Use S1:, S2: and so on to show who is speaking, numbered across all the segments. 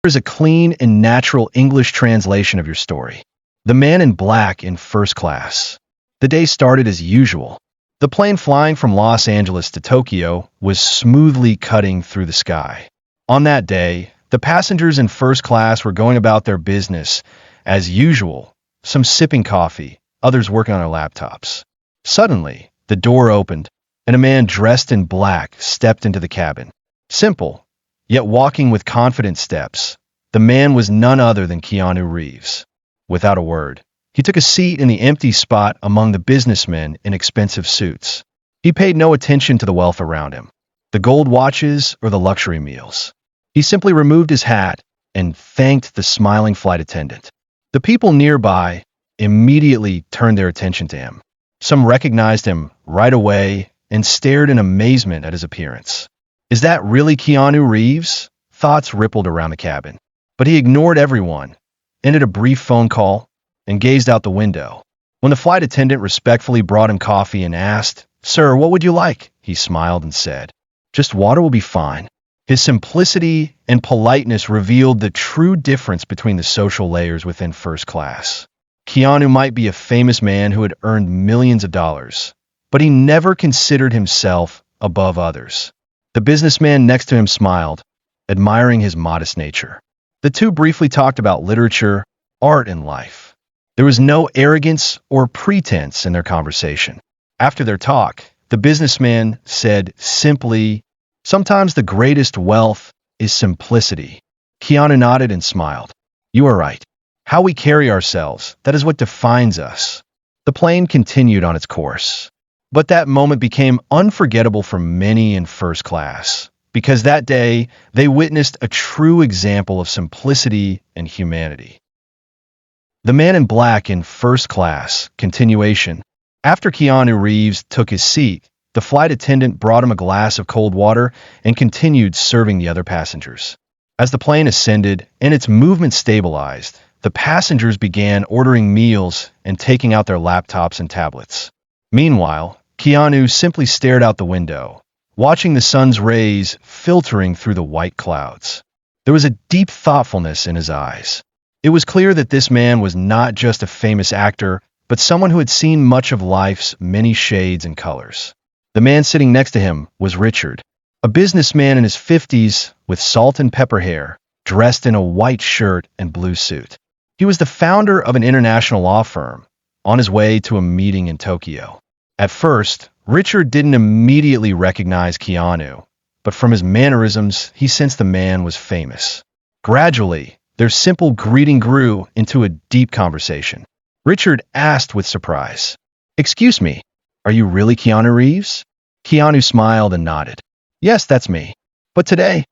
S1: Here's a clean and natural English translation of your story. The man in black in first class. The day started as usual. The plane flying from Los Angeles to Tokyo was smoothly cutting through the sky. On that day, the passengers in first class were going about their business as usual, some sipping coffee, others working on their laptops. Suddenly, the door opened, and a man dressed in black stepped into the cabin. Simple, yet walking with confident steps, the man was none other than Keanu Reeves. Without a word, he took a seat in the empty spot among the businessmen in expensive suits. He paid no attention to the wealth around him, the gold watches or the luxury meals. He simply removed his hat and thanked the smiling flight attendant. The people nearby immediately turned their attention to him. Some recognized him right away and stared in amazement at his appearance. Is that really Keanu Reeves? Thoughts rippled around the cabin. But he ignored everyone, ended a brief phone call, and gazed out the window. When the flight attendant respectfully brought him coffee and asked, "Sir, what would you like?" he smiled and said, "Just water will be fine." His simplicity and politeness revealed the true difference between the social layers within first class. Keanu might be a famous man who had earned millions of dollars, but he never considered himself above others. The businessman next to him smiled, admiring his modest nature. The two briefly talked about literature, art, and life. There was no arrogance or pretense in their conversation. After their talk, the businessman said simply, "Sometimes the greatest wealth is simplicity." Keanu nodded and smiled. "You are right. How we carry ourselves, that is what defines us." The plane continued on its course. But that moment became unforgettable for many in first class, because that day they witnessed a true example of simplicity and humanity. The man in black in first class, continuation. After Keanu Reeves took his seat, the flight attendant brought him a glass of cold water and continued serving the other passengers. As the plane ascended and its movement stabilized, the passengers began ordering meals and taking out their laptops and tablets. Meanwhile, Keanu simply stared out the window, watching the sun's rays filtering through the white clouds. There was a deep thoughtfulness in his eyes. It was clear that this man was not just a famous actor, but someone who had seen much of life's many shades and colors. The man sitting next to him was Richard, a businessman in his 50s with salt and pepper hair, dressed in a white shirt and blue suit. He was the founder of an international law firm, on his way to a meeting in Tokyo. At first, Richard didn't immediately recognize Keanu, but from his mannerisms, he sensed the man was famous. Gradually, their simple greeting grew into a deep conversation. Richard asked with surprise, "Excuse me, are you really Keanu Reeves?" Keanu smiled and nodded. "Yes, that's me. But today,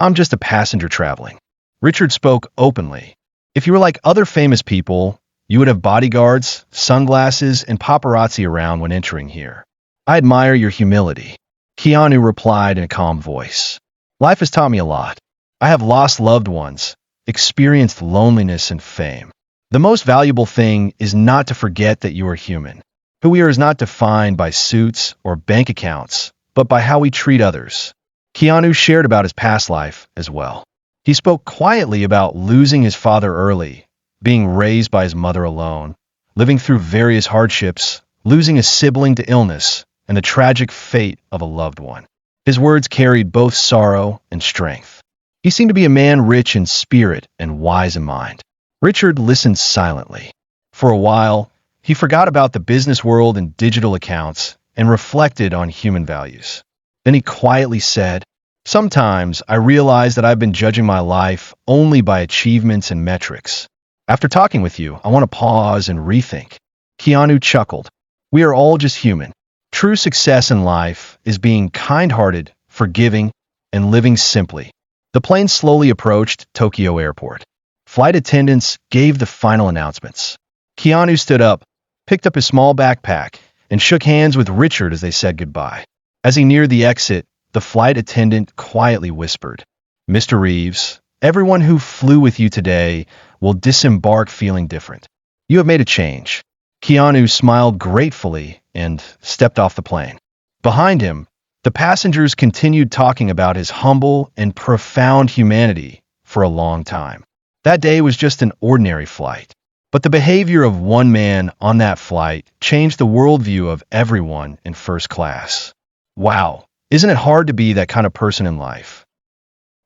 S1: I'm just a passenger traveling." Richard spoke openly. "If you were like other famous people, you would have bodyguards, sunglasses, and paparazzi around when entering here. I admire your humility." Keanu replied in a calm voice. "Life has taught me a lot. I have lost loved ones, experienced loneliness and fame. The most valuable thing is not to forget that you are human. Who we are is not defined by suits or bank accounts, but by how we treat others." Keanu shared about his past life as well. He spoke quietly about losing his father early, being raised by his mother alone, living through various hardships, losing a sibling to illness, and the tragic fate of a loved one. His words carried both sorrow and strength. He seemed to be a man rich in spirit and wise in mind. Richard listened silently. For a while, he forgot about the business world and digital accounts and reflected on human values. Then he quietly said, "Sometimes I realize that I've been judging my life only by achievements and metrics. After talking with you, I want to pause and rethink." Keanu chuckled. "We are all just human. True success in life is being kind-hearted, forgiving, and living simply." The plane slowly approached Tokyo Airport. Flight attendants gave the final announcements. Keanu stood up, picked up his small backpack, and shook hands with Richard as they said goodbye. As he neared the exit, the flight attendant quietly whispered, "Mr. Reeves, everyone who flew with you today will disembark feeling different. You have made a change." Keanu smiled gratefully and stepped off the plane. Behind him, the passengers continued talking about his humble and profound humanity, for a long time. That day was just an ordinary flight. But the behavior of one man on that flight changed the worldview of everyone in first class. Wow, isn't it hard to be that kind of person in life?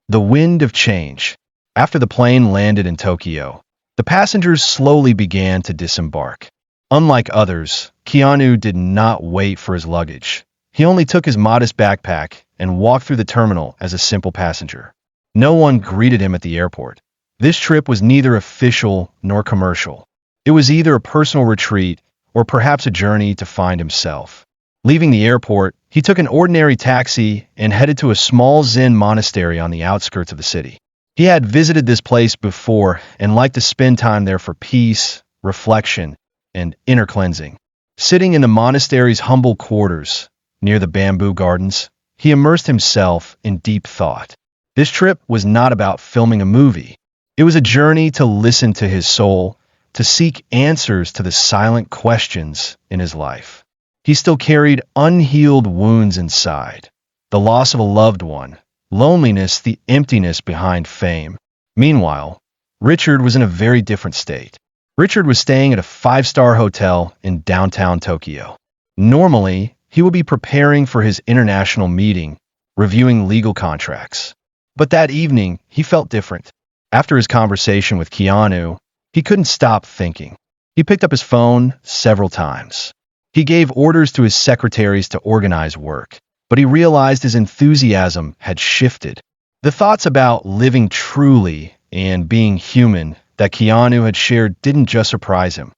S1: The wind of change. After the plane landed in Tokyo, the passengers slowly began to disembark. Unlike others, Keanu did not wait for his luggage. He only took his modest backpack and walked through the terminal as a simple passenger. No one greeted him at the airport. This trip was neither official nor commercial. It was either a personal retreat or perhaps a journey to find himself. Leaving the airport, he took an ordinary taxi and headed to a small Zen monastery on the outskirts of the city. He had visited this place before and liked to spend time there for peace, reflection, and inner cleansing. Sitting in the monastery's humble quarters, near the bamboo gardens, he immersed himself in deep thought. This trip was not about filming a movie. It was a journey to listen to his soul, to seek answers to the silent questions in his life. He still carried unhealed wounds inside, the loss of a loved one, loneliness, the emptiness behind fame. Meanwhile, Richard was in a very different state. Richard was staying at a five-star hotel in downtown Tokyo. Normally, he would be preparing for his international meeting, reviewing legal contracts. But that evening, he felt different. After his conversation with Keanu, he couldn't stop thinking. He picked up his phone several times. He gave orders to his secretaries to organize work, but he realized his enthusiasm had shifted. The thoughts about living truly and being human that Keanu had shared didn't just surprise him.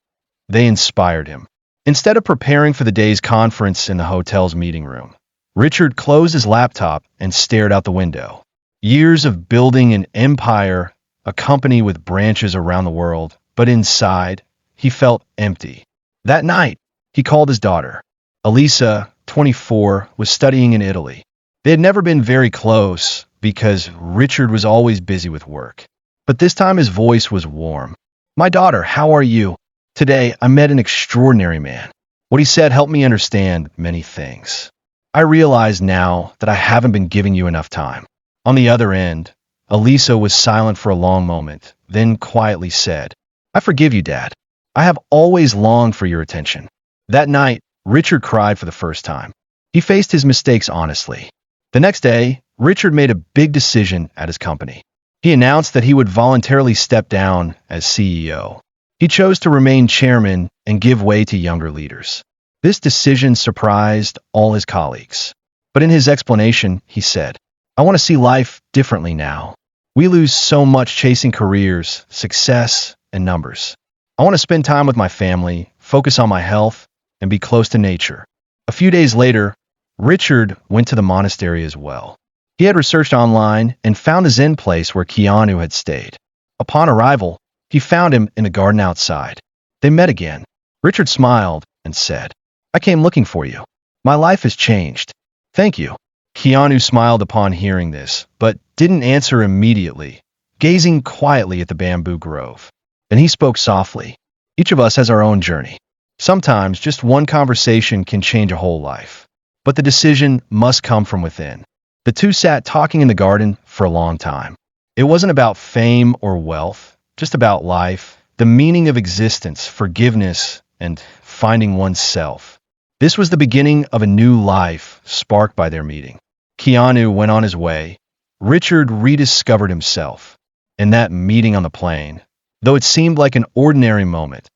S1: They inspired him. Instead of preparing for the day's conference in the hotel's meeting room, Richard closed his laptop and stared out the window. Years of building an empire, a company with branches around the world, but inside, he felt empty. That night, he called his daughter. Elisa, 24, was studying in Italy. They had never been very close because Richard was always busy with work. But this time his voice was warm. "My daughter, how are you? Today, I met an extraordinary man. What he said helped me understand many things. I realize now that I haven't been giving you enough time." On the other end, Elisa was silent for a long moment, then quietly said, "I forgive you, Dad. I have always longed for your attention." That night, Richard cried for the first time. He faced his mistakes honestly. The next day, Richard made a big decision at his company. He announced that he would voluntarily step down as CEO. He chose to remain chairman and give way to younger leaders. This decision surprised all his colleagues. But in his explanation, he said, "I want to see life differently now. We lose so much chasing careers, success, and numbers. I want to spend time with my family, focus on my health, and be close to nature." A few days later, Richard went to the monastery as well. He had researched online and found the Zen place where Keanu had stayed. Upon arrival, he found him in the garden outside. They met again. Richard smiled and said, "I came looking for you. My life has changed. Thank you." Keanu smiled upon hearing this, but didn't answer immediately, gazing quietly at the bamboo grove. Then he spoke softly. "Each of us has our own journey. Sometimes just one conversation can change a whole life. But the decision must come from within." The two sat talking in the garden for a long time. It wasn't about fame or wealth, just about life, the meaning of existence, forgiveness, and finding oneself. This was the beginning of a new life sparked by their meeting. Keanu went on his way. Richard rediscovered himself. And that meeting on the plane, though it seemed like an ordinary moment,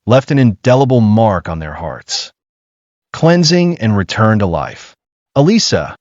S1: left an indelible mark on their hearts. Cleansing and return to life. Elisa,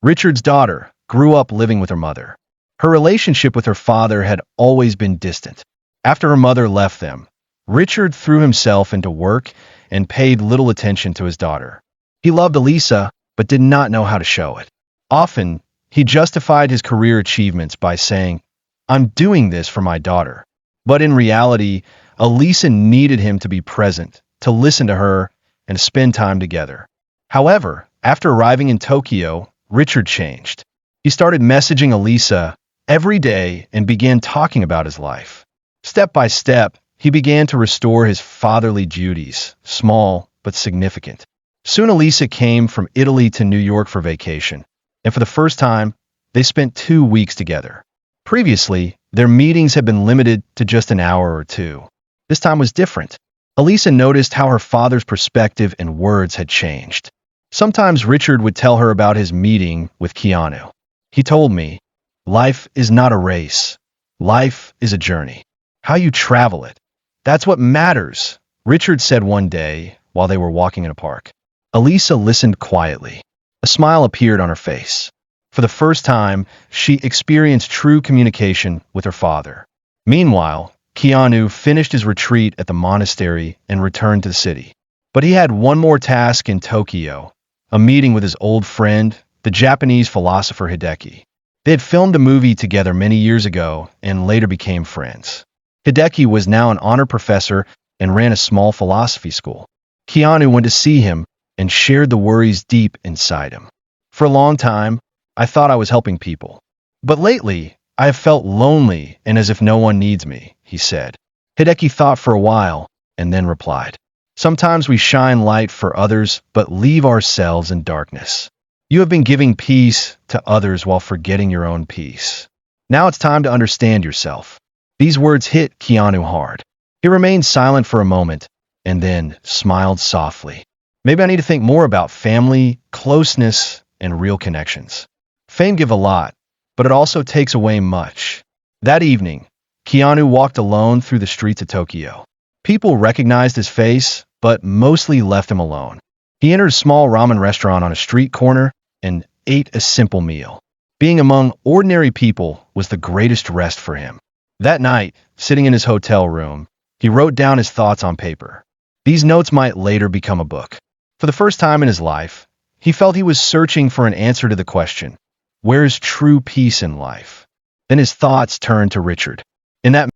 S1: Richard's daughter, grew up living with her mother. Her relationship with her father had always been distant. After her mother left them, Richard threw himself into work and paid little attention to his daughter. He loved Elisa, but did not know how to show it. Often, he justified his career achievements by saying, "I'm doing this for my daughter." But in reality, Elisa needed him to be present, to listen to her, and to spend time together. However, after arriving in Tokyo, Richard changed. He started messaging Elisa every day and began talking about his life. Step by step, he began to restore his fatherly duties, small but significant. Soon Elisa came from Italy to New York for vacation, and for the first time, they spent 2 weeks together. Previously, Their meetings had been limited to just an hour or two. This time was different. Elisa noticed how her father's perspective and words had changed. Sometimes Richard would tell her about his meeting with Keanu. He told me, "Life is not a race. Life is a journey. How you travel it. That's what matters," Richard said one day while they were walking in a park. Elisa listened quietly. A smile appeared on her face. For the first time, she experienced true communication with her father. Meanwhile, Keanu finished his retreat at the monastery and returned to the city. But he had one more task in Tokyo, a meeting with his old friend, the Japanese philosopher Hideki. They had filmed a movie together many years ago and later became friends. Hideki was now an honor professor and ran a small philosophy school. Keanu went to see him and shared the worries deep inside him. "For a long time, I thought I was helping people. But lately, I have felt lonely and as if no one needs me," he said. Hideki thought for a while and then replied, "Sometimes we shine light for others but leave ourselves in darkness. You have been giving peace to others while forgetting your own peace. Now it's time to understand yourself." These words hit Keanu hard. He remained silent for a moment and then smiled softly. "Maybe I need to think more about family, closeness, and real connections. Fame gives a lot, but it also takes away much." That evening, Keanu walked alone through the streets of Tokyo. People recognized his face, but mostly left him alone. He entered a small ramen restaurant on a street corner and ate a simple meal. Being among ordinary people was the greatest rest for him. That night, sitting in his hotel room, he wrote down his thoughts on paper. These notes might later become a book. For the first time in his life, he felt he was searching for an answer to the question, where is true peace in life? Then his thoughts turned to Richard. In that